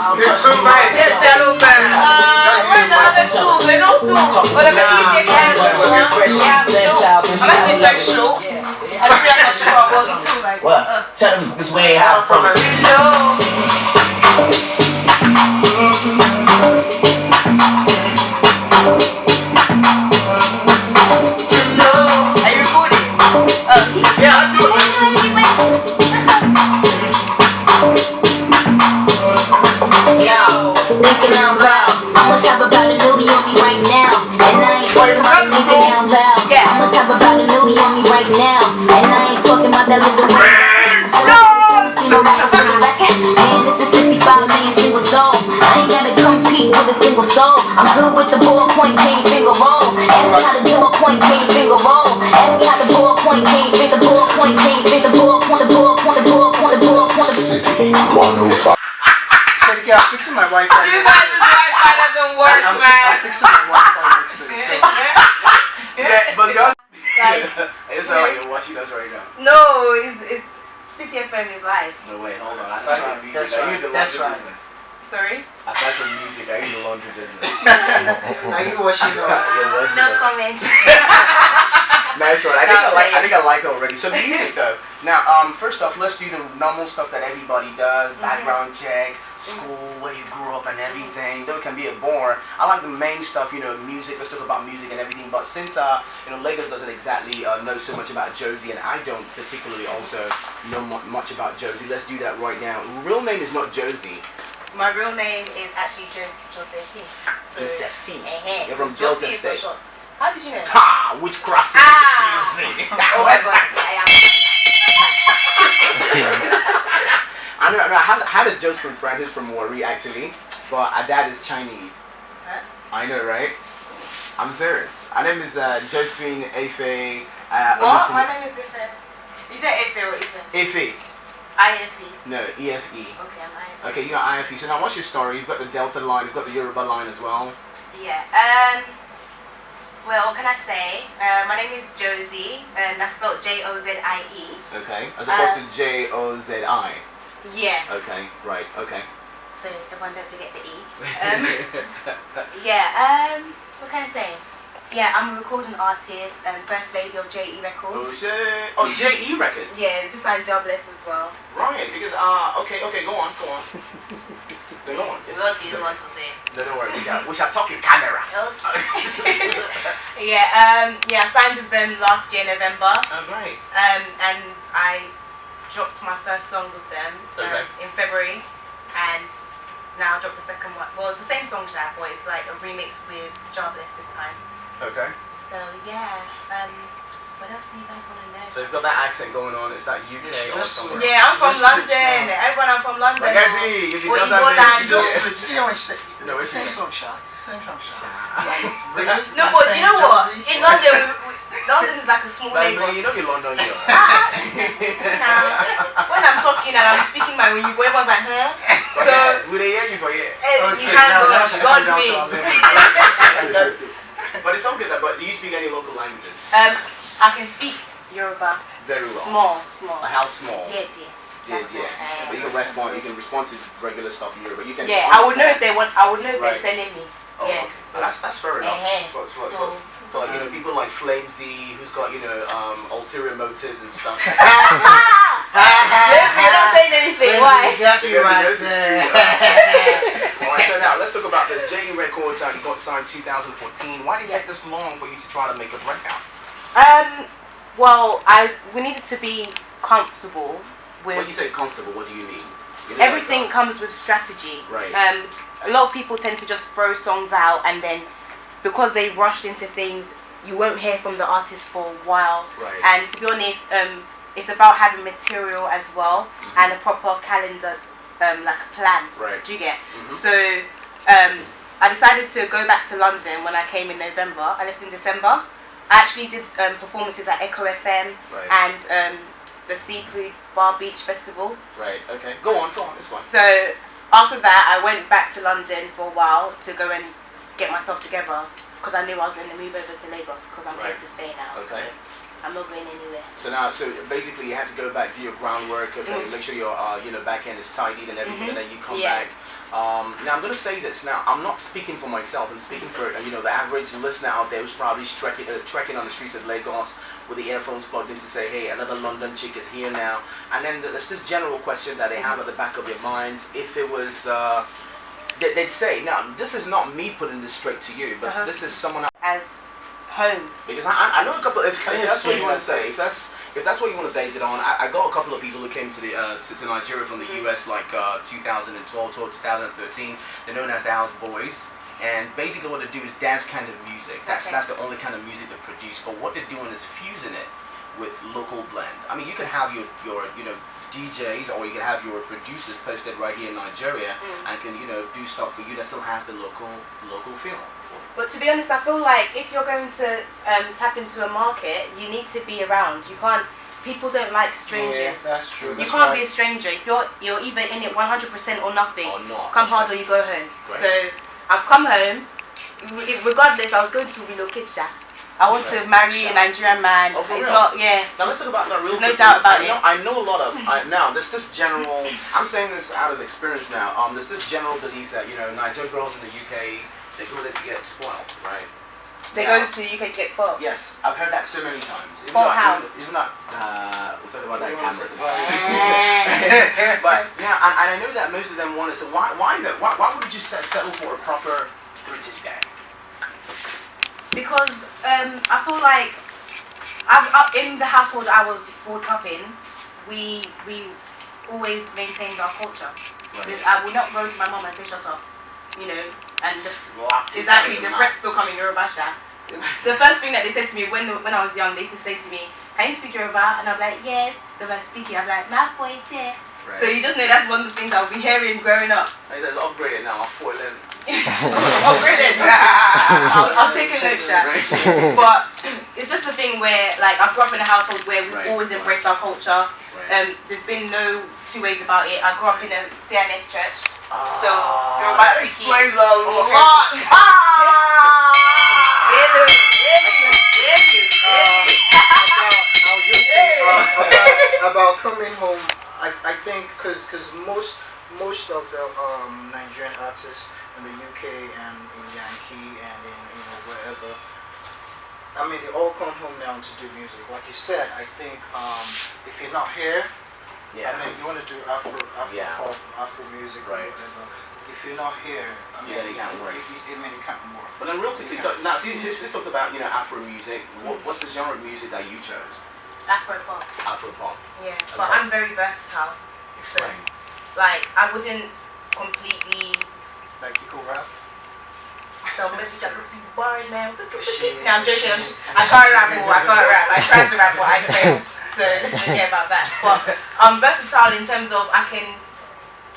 Yes, gentlemen. Where's the other stools? There are no stools. But I'm actually like short. I just like a short. Wasn't too like. What? Tell them this way how from. Thinking out loud, I must have about $1 million on me right now. And I ain't talking about thinking out loud. I must have about $1 million on me right now. And I ain't talking about that little way. Man, this is 65 million single soul. I ain't gotta compete with a single soul. I'm good with the ballpoint, cane, finger roll. Ask me how to do a point, cane, finger roll. Ask me how to ballpoint, cane, finger ballpoint, cane, finger ballpoint, the ballpoint, the ballpoint, the ballpoint. City 105. Yeah, I'm fixing my Wi-Fi. You guys' Wi-Fi doesn't work, man. I'm fixing my Wi-Fi today. Yeah, but girls, it's like what she does right now. No, it's City FM is live. No wait, hold on. Aside from music, are you in the laundry business? Sorry? Aside from music, are you in the laundry business? Are you washing those? No comment. Nice one. I think I like it already. So music though. Now, first off, let's do the normal stuff that everybody does. Background check, school, where you grew up and everything. Though it can be a bore. I like the main stuff, you know, music. Let's talk about music and everything. But since you know, Lagos doesn't exactly know so much about Jozie, and I don't particularly also know much about Jozie, let's do that right now. Real name is not Jozie. My real name is actually Josephine. So, Josephine. So You're from Delta Jozie is State. so short. How did you know? Ha! Witchcraft. Oh, that's right. I know. I had a Josephine friend who's from Warri actually, but our dad is Chinese. Huh? I know, right? I'm serious. Our name is Josephine Efe. What? My name is Efe. You said Efe or Efe? Efe. IFE. No, EFE. Okay, I'm IFE. Okay, you got IFE. So now, what's your story? You've got the Delta line. You've got the Yoruba line as well. Yeah. Well, what can I say? My name is Jozie, and that's spelled Jozie. Okay, as opposed to Jozi. Yeah. Okay, right. Okay. So everyone don't forget the E. Yeah. What can I say? Yeah, I'm a recording artist and first lady of JE Records. Oh shit! Oh, JE Records. Yeah, just signed JAHBLESS as well. Right, because okay, go on. Go on. What do you want to say? No, don't worry. We shall talk in camera. Okay. Yeah, I signed with them last year, November. Oh, great. And I dropped my first song with them in February, and now I dropped the second one. Well, it's the same song, but it's like a remix with JAHBLESS this time. Okay. So yeah, what else do you guys want to know? So you've got that accent going on. It's that UK or somewhere. Yeah, I'm from London. Everyone, I'm from London. Like Eddie, you Or got Igbo that. land. Did you know when she said No, it's it's the same song, Sha? It's the same song, Sha. Really? No, but you know what? In London, London is like a small Like, Lagos. you know you're London, you When I'm talking and I'm speaking my Igbo, everyone's like, huh? So we they hear you for here. you can't go. God me. But it's all good. But do you speak any local languages? I can speak Yoruba. Very well. Small. How small? Yeah. But you can respond. You can respond to regular stuff in Yoruba. You can. Yeah, I would know if they want. I would know if they're sending me. Oh, Yeah. okay. So that's fair enough. For you know, people like Flamesy, who's got, you know, ulterior motives and stuff. You're not saying anything. Why? Exactly right there. Alright, so now let's talk about this. JE Records, you got signed 2014. Why did it take this long for you to try to make a breakout? Well, we needed to be comfortable with. When you say comfortable, what do you mean? Everything comes with strategy. Right. A lot of people tend to just throw songs out, and then because they rushed into things, you won't hear from the artist for a while. Right. And to be honest, it's about having material as well, and a proper calendar, like a plan. Right. Do you get? So I decided to go back to London when I came in November. I left in December. I actually did performances at Echo FM and the Seafood Bar Beach Festival. Right, okay. Go on, it's fine. So after that, I went back to London for a while to go and get myself together, because I knew I was going to move over to Lagos, because I'm here to stay now. Okay. So I'm not going anywhere. So now, basically you have to go back, do your groundwork, okay, make sure your back end is tidied and everything, and then you come back. Now I'm going to say this. Now I'm not speaking for myself. I'm speaking for the average listener out there who's probably trekking on the streets of Lagos with the earphones plugged in to say, hey, another London chick is here now. And then there's this general question that they have at the back of their minds. If it was, they'd say, now this is not me putting this straight to you, but this is someone else. As home. Because I know a couple. If that's what you want to say, if that's what you want to base it on, I got a couple of people who came to the to Nigeria from the US like 2012 to 2013. They're known as the House Boys, and basically what they do is dance kind of music. That's the only kind of music they produce. But what they're doing is fusing it with local blend. I mean, you can have your DJs, or you can have your producers posted right here in Nigeria and can do stuff for you that still has the local feel. But to be honest, I feel like if you're going to tap into a market, you need to be around. You can't. People don't like strangers. Yeah, that's true. You can't be a stranger. If you're either in it 100% or nothing. Or not. Come hard or you go home. Right. So I've come home. Regardless, I was going to relocate. I want to marry a Nigerian man. Oh, for it's real? not. Yeah. Now let's talk about that real quick. No doubt about it. I know a lot of now. There's this general. I'm saying this out of experience now. There's this general belief that Nigerian girls in the UK, they go there to get spoiled, right? They go to the UK to get spoiled. Yes, I've heard that so many times. Spoiled how? Even not. We'll talk about that in camera. But yeah, and I know that most of them want it. So why would you settle for a proper British guy? Because I feel like in the household I was brought up in, we always maintained our culture. Right. I will not go to my mom and say shut up, and Slapped his exactly out the of threats still coming Yoruba. The first thing that they said to me when I was young, they used to say to me, "Can you speak Yoruba?" And I'm like, "Yes." They're like, "Speaking." I'm like, "Ma foite." Right. So you just know that's one of the things I'll be hearing growing up. He says upgraded now. I'm foiling. Upgraded. I'll take a note, Sha. But it's just the thing where, like, I grew up in a household where we've always embraced our culture. There's been no two ways about it. I grew up in a CNS church, so Yoruba that speaking. explains a lot. About coming home, I think because most of the Nigerian artists in the UK and in Yankee and in wherever, I mean, they all come home now to do music. Like you said, I think if you're not here, I mean, you want to do Afro pop, Afro music, or whatever. If you're not here, I mean, it can't work. It can't work. But then real quickly, now see, let's talk about Afro music. What's the genre of music that you chose? Afro pop. Afro pop. Yeah, but I'm very versatile. Explain. Like, I wouldn't completely. Like you go rap. Don't mess with that boring man. No, I'm joking. I can't rap. I try to rap, but I fail. So let's forget about that. But I'm versatile in terms of I can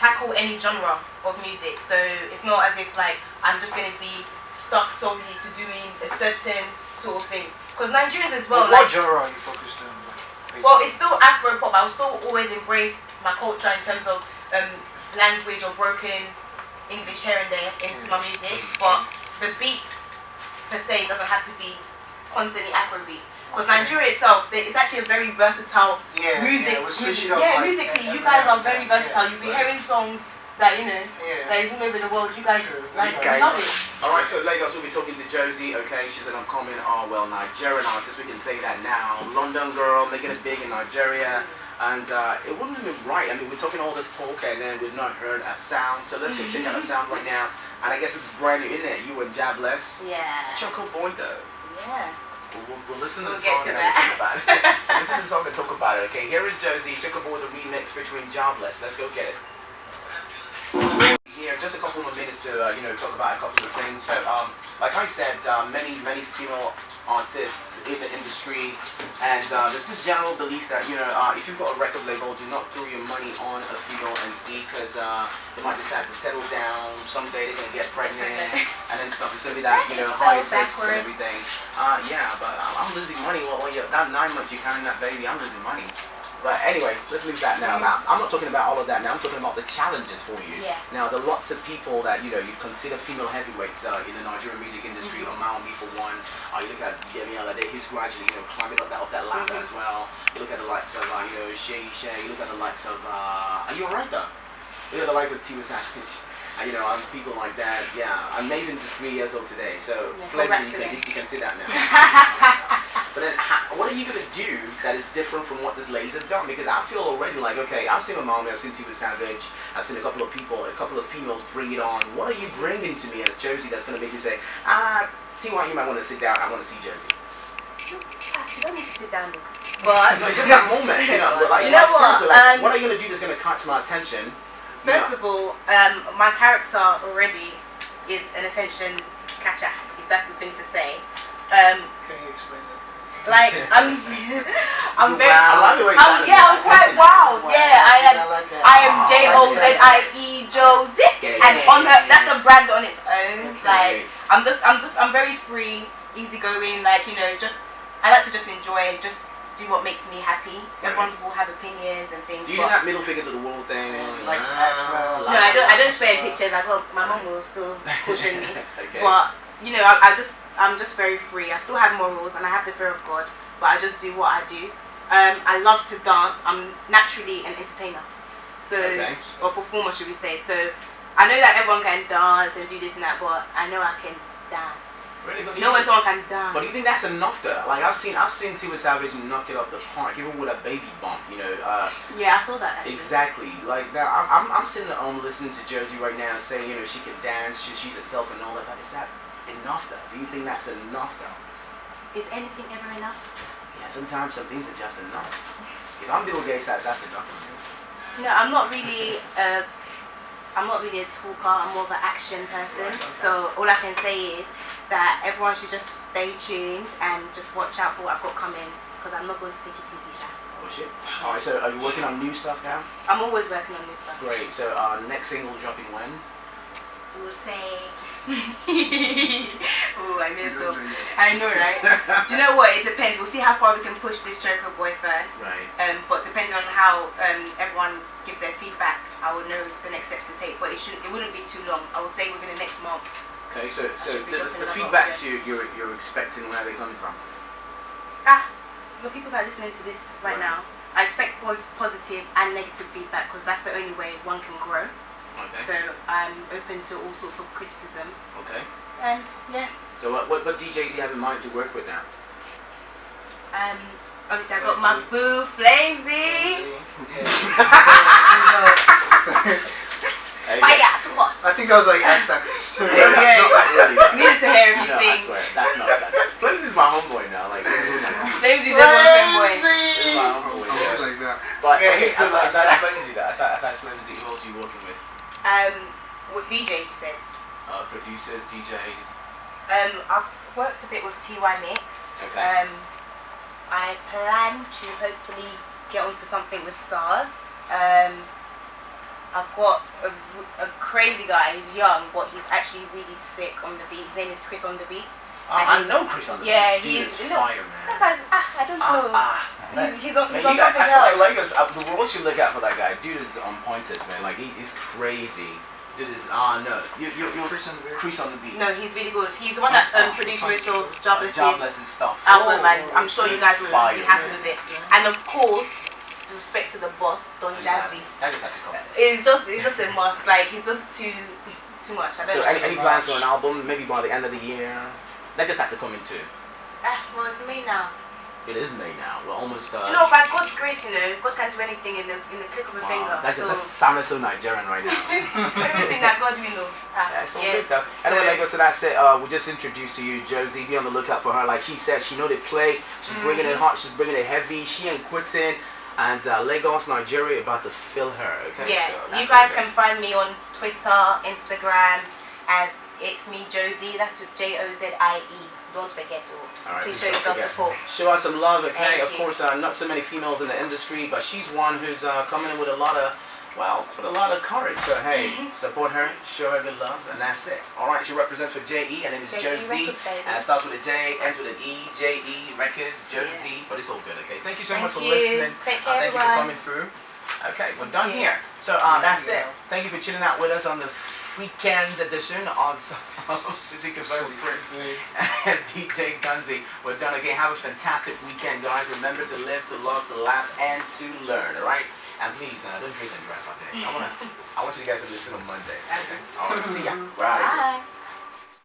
tackle any genre of music. So it's not as if like I'm just gonna be stuck solely to doing a certain sort of thing. Because Nigerians as well. What genre are you focused on? Well, it's still Afro pop. I will still always embrace my culture in terms of language or broken English here and there into my music, but the beat per se doesn't have to be constantly Afro beats. Because Nigeria itself, it's actually a very versatile music. Musically, you guys are very versatile. You'll be hearing songs that that is all over the world. You guys love it. Alright, so Lagos, we'll be talking to Jozie, okay? She's an upcoming, Nigerian artist, we can say that now. London girl, making it big in Nigeria. And it wouldn't have been right. I mean, we're talking all this talk and then we've not heard a sound. So let's go check out a sound right now. And I guess this is brand new, isn't it? You and JAHBLESS. Yeah. Choco Boy though. Yeah. We'll listen to the We'll song get to and then that. we'll talk about it. Listen to the song and talk about it, okay? Here is Jozie, Choco Boy, the remix featuring JAHBLESS. Let's go get it. Here, just a couple more minutes to talk about a couple of things. So, like I said, many female artists in the industry, and there's this general belief that if you've got a record label, do not throw your money on a female MC because they might decide to settle down. Someday they're gonna get pregnant and then stuff. It's gonna be that high taste and everything. Yeah, but I'm losing money. Well, that 9 months you're carrying that baby, I'm losing money. But anyway, let's leave that now. I'm not talking about all of that now. I'm talking about the challenges for you. Yeah. Now, there are lots of people that you consider female heavyweights in the Nigerian music industry. Omaomi for one. You look at Yemi Alade, who's gradually climbing up that ladder as well. You look at the likes of Shay. You look at the likes of. Are you alright though? You look at the likes of Tina Savage. You know, people like that. Yeah, Maven's is 3 years old today, so Yeah, Flemsy, you can see that now. But then, what are you gonna do that is different from what these ladies have done? Because I feel already like, okay, I've seen my mom, I've seen Tiwa Savage, I've seen a couple of people, a couple of females bring it on. What are you bringing to me as Jozie that's gonna make you say, Tiwa, you might want to sit down. I want to see Jozie. You don't need to sit down though. But no, it's just that moment, you know. Like, you know what? Seriously, like, what are you gonna do that's gonna catch my attention? First of all, my character already is an attention catcher, if that's the thing to say. Can you explain that? Like I'm very, I'm quite wild. Wow. Yeah, Like that. I am JOZIE Jozie, and on her, that's a brand on its own. Okay. Like I'm very free, easygoing. Like I like to just enjoy and just do what makes me happy. Right. Everyone will have opinions and things. Do you do that middle finger to the world thing? Like Maxwell. No, I don't swear in pictures. My mom will still pushing me. Okay. But I'm just very free. I still have morals and I have the fear of God. But I just do what I do. I love to dance. I'm naturally an entertainer, or performer, should we say? So I know that everyone can dance and do this and that, but I know I can dance. Really? But No one can dance. But do you think that's enough though? Like I've seen Tiwa Savage knock it off the park, even with a baby bump. You know. Yeah, I saw that actually. Exactly. Like now, I'm sitting at home listening to Jozie right now, saying she can dance, she's herself and all that. But is that enough though? Do you think that's enough though? Is anything ever enough? Yeah, sometimes some things are just enough. If I'm Bill Gates, that's enough. I'm not really a talker. I'm more of an action person. Right, okay. So all I can say is that everyone should just stay tuned and just watch out for what I've got coming, because I'm not going to take it easy, Sha. Oh shit. Alright, so are you working on new stuff now? I'm always working on new stuff. Great. So next single dropping when? We'll say. Oh, I missed up. I know, right? Do you know what? It depends. We'll see how far we can push this Choco boy first. Right. But depending on how everyone gives their feedback, I will know the next steps to take. But it wouldn't be too long. I will say within the next month. Okay, so should be the dropping another feedbacks update. you're expecting, where are they coming from? The people that are listening to this right now, I expect both positive and negative feedback, because that's the only way one can grow. Okay. So I'm open to all sorts of criticism. Okay. And yeah. So what DJs do you have in mind to work with now? Obviously I got my boo Flamesy. Fire to what? I think I was like asked that question. Yeah. Needed to hear No, I everything. swear, that's not that. Flames is my homeboy now. Like, Flamesy's everyone's boy. This is my homeboy. Yeah. Like that. But Yeah, okay, he's good like aside Flamesy, who else are you working with? What DJs you said? Producers, DJs. I've worked a bit with TY Mix. Okay. I plan to hopefully get onto something with SARS. I've got a crazy guy. He's young, but he's actually really sick on the beat. His name is Chris on the Beats. I know Chris on the Yeah, Beats. he's fire, that man. guy's. I don't know. He's on Man, something I feel like else. Lagos, the world should look out for that guy. Dude is on pointers, man. Like he's crazy. Dude is no. You're Chris on the Beat. No, he's really good. He's the one that produced most of JAHBLESS stuff. album, and I'm sure you guys will fire, be happy man. with it. And of course, respect to the boss, Don Jozie. That just has to come. It's just a must. Like he's just too much. I So don't any plans for an album? Maybe by the end of the year. That just had to come in too. well, it's me now. It is May now. We're almost. You know, by God's grace, God can do anything in the click of a finger. That sounded so Nigerian right now. Everything that God will know. Yeah, it's all good stuff. Anyway, Lagos, so that's it. We just introduced to you Jozie. Be on the lookout for her. Like she said, she know they play. She's bringing it hot. She's bringing it heavy. She ain't quitting. And Lagos, Nigeria, about to fill her. Okay. Yeah, so you guys can find me on Twitter, Instagram as It's Me Jozie. That's with JOZIE. Don't forget to. Alright, Please show your support. Show us some love, okay? Thank Of you. course, not so many females in the industry, but she's one who's coming in with a lot of courage. So hey, support her, show her good love, and that's it. Alright, she represents for JE, and then it's Jozie. And it starts with a J, ends with an E, JE Records, Jozie. But it's all good, okay? Thank you so much for listening. Take care, thank you for coming through. Okay, we're done here. So that's it. Thank you for chilling out with us on the weekend edition of Suzuki Vocal Prince and DJ GUNZEE. We're done again. Have a fantastic weekend, guys. Remember to live, to love, to laugh, and to learn, alright? And please, don't drink and drive out there. I want you guys to listen on Monday. Okay? I want to see ya. We're out of here. Bye.